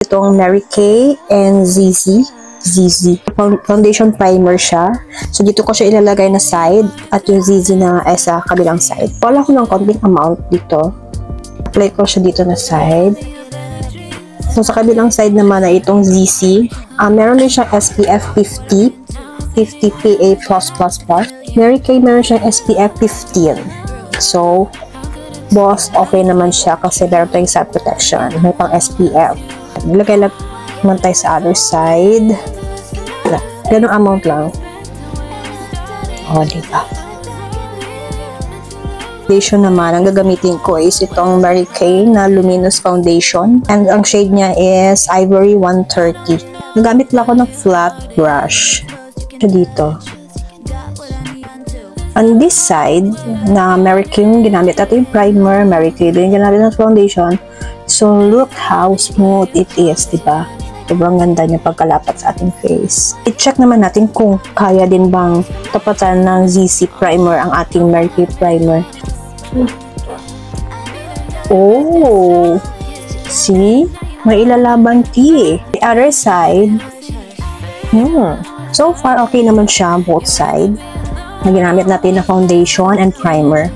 Itong Mary Kay and ZZ foundation primer siya. So dito ko siya ilalagay na side at yung ZZ na ay sa kabilang side. Wala ko ng konting amount dito. Apply ko siya dito na side. So sa kabilang side naman na itong ZZ, meron din siyang SPF 50 PA+++. Mary Kay meron siyang SPF 15. So boss, okay naman siya kasi meron tayong sun protection. May pang SPF. Lagay lang naman tayo sa other side. Ganong amount lang. O, diba? Foundation naman, ang gagamitin ko is itong Mary Kay na Luminous Foundation. And ang shade niya is Ivory 130. Nagamit lang ako ng flat brush. Dito. On this side, na Mary Kay yung ginamit. Ito yung primer, Mary Kay din yung ginamit ng foundation. So, look how smooth it is, diba? Sobrang ganda niya pagkalapat sa ating face. I-check naman natin kung kaya din bang tapatan ng ZZ primer ang ating Mary Kay primer. Oh! See? May ilalaban ti. The other side, so far, okay naman siya both side. Ginamit natin na foundation and primer.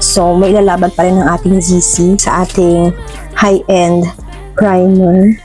So, may ilalaban pa rin ng ating ZZ sa ating high-end primer.